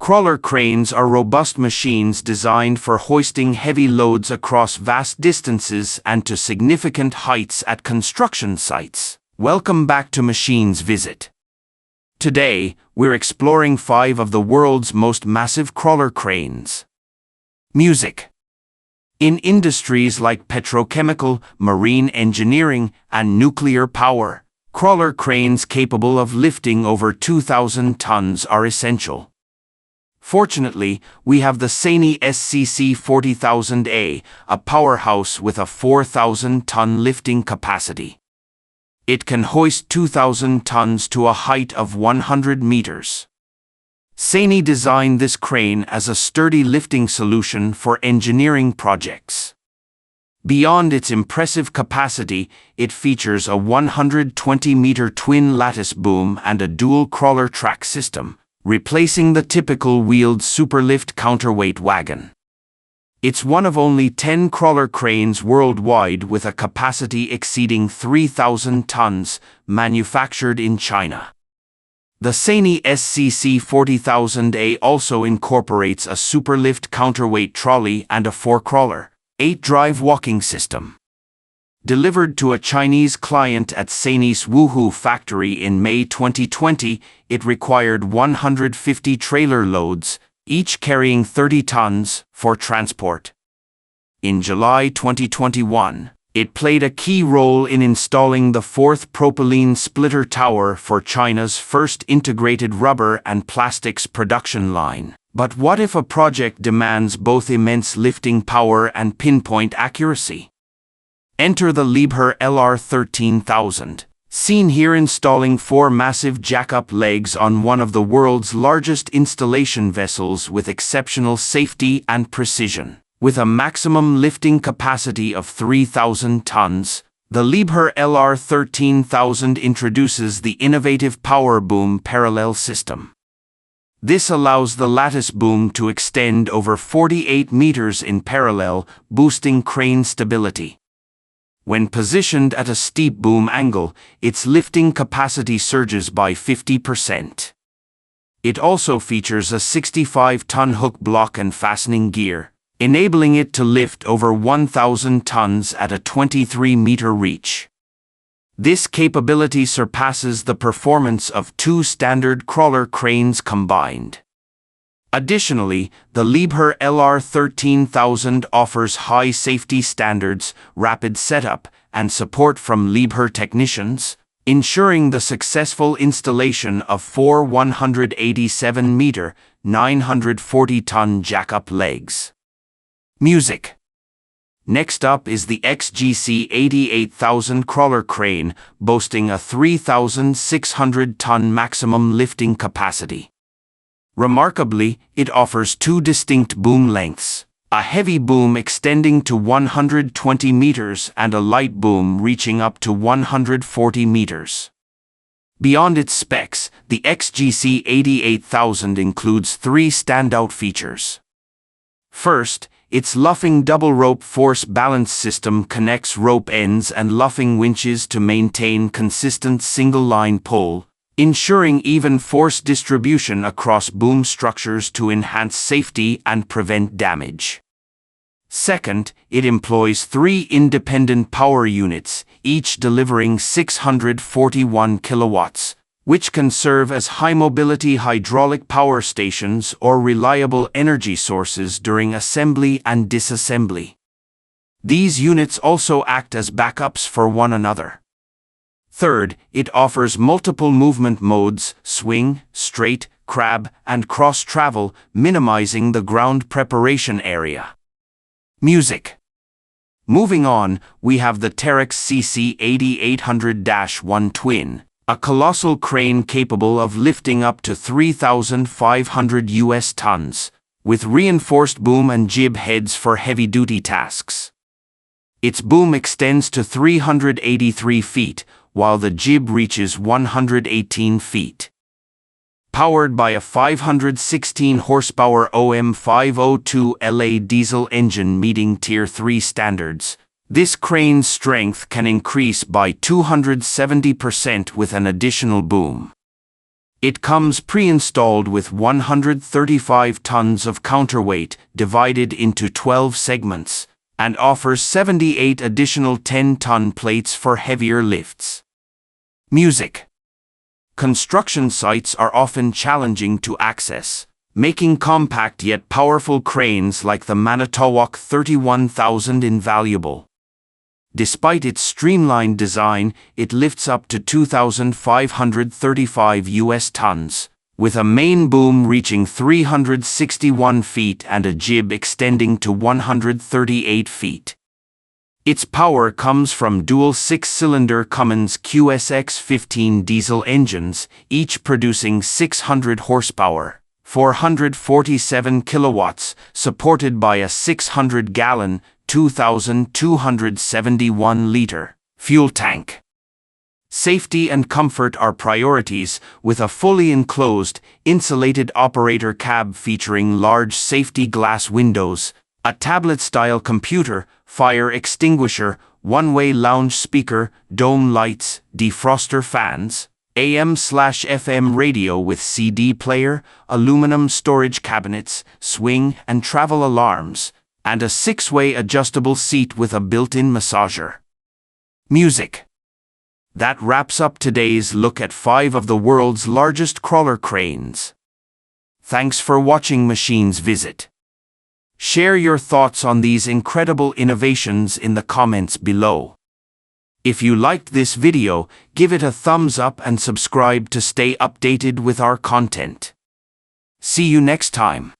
Crawler cranes are robust machines designed for hoisting heavy loads across vast distances and to significant heights at construction sites. Welcome back to Machines Visit. Today, we're exploring 5 of the world's most massive crawler cranes. Music. In industries like petrochemical, marine engineering, and nuclear power, crawler cranes capable of lifting over 2,000 tons are essential. Fortunately, we have the Sany SCC 40,000A, a powerhouse with a 4,000-ton lifting capacity. It can hoist 2,000 tons to a height of 100 meters. Sany designed this crane as a sturdy lifting solution for engineering projects. Beyond its impressive capacity, it features a 120-meter twin lattice boom and a dual crawler track system, replacing the typical wheeled superlift counterweight wagon. It's one of only 10 crawler cranes worldwide with a capacity exceeding 3,000 tons, manufactured in China. The Sany SCC 40,000A also incorporates a superlift counterweight trolley and a 4-crawler, 8-drive walking system. Delivered to a Chinese client at Sany's Wuhu factory in May 2020, it required 150 trailer loads, each carrying 30 tons, for transport. In July 2021, it played a key role in installing the 4th propylene splitter tower for China's first integrated rubber and plastics production line. But what if a project demands both immense lifting power and pinpoint accuracy? Enter the Liebherr LR 13,000, seen here installing 4 massive jack-up legs on one of the world's largest installation vessels with exceptional safety and precision. With a maximum lifting capacity of 3,000 tons, the Liebherr LR 13,000 introduces the innovative power boom parallel system. This allows the lattice boom to extend over 48 meters in parallel, boosting crane stability. When positioned at a steep boom angle, its lifting capacity surges by 50%. It also features a 65-ton hook block and fastening gear, enabling it to lift over 1,000 tons at a 23-meter reach. This capability surpasses the performance of 2 standard crawler cranes combined. Additionally, the Liebherr LR 13,000 offers high safety standards, rapid setup, and support from Liebherr technicians, ensuring the successful installation of 4 187-meter, 940-ton jack-up legs. Music. Next up is the XGC 88,000 crawler crane, boasting a 3,600-ton maximum lifting capacity. Remarkably, it offers 2 distinct boom lengths, a heavy boom extending to 120 meters and a light boom reaching up to 140 meters. Beyond its specs, the XGC 88,000 includes 3 standout features. First, its luffing double-rope force balance system connects rope ends and luffing winches to maintain consistent single-line pull, ensuring even force distribution across boom structures to enhance safety and prevent damage. Second, it employs 3 independent power units, each delivering 641 kilowatts, which can serve as high-mobility hydraulic power stations or reliable energy sources during assembly and disassembly. These units also act as backups for one another. Third, it offers multiple movement modes: swing, straight, crab, and cross-travel, minimizing the ground preparation area. Music. Moving on, we have the Terex CC 8800-1 Twin, a colossal crane capable of lifting up to 3,500 US tons, with reinforced boom and jib heads for heavy-duty tasks. Its boom extends to 383 feet, while the jib reaches 118 feet. Powered by a 516-horsepower OM502LA diesel engine meeting Tier 3 standards, this crane's strength can increase by 270% with an additional boom. It comes pre-installed with 135 tons of counterweight divided into 12 segments, and offers 78 additional 10-ton plates for heavier lifts. Music. Construction sites are often challenging to access, making compact yet powerful cranes like the Manitowoc 31000 invaluable. Despite its streamlined design, it lifts up to 2,535 US tons, with a main boom reaching 361 feet and a jib extending to 138 feet. Its power comes from dual 6-cylinder Cummins QSX-15 diesel engines, each producing 600 horsepower, 447 kilowatts, supported by a 600-gallon, 2,271-liter fuel tank. Safety and comfort are priorities, with a fully enclosed, insulated operator cab featuring large safety glass windows, a tablet-style computer, fire extinguisher, one-way lounge speaker, dome lights, defroster fans, AM/FM radio with CD player, aluminum storage cabinets, swing and travel alarms, and a 6-way adjustable seat with a built-in massager. Music. That wraps up today's look at 5 of the world's largest crawler cranes. Thanks for watching Machines Visit. Share your thoughts on these incredible innovations in the comments below. If you liked this video, give it a thumbs up and subscribe to stay updated with our content. See you next time.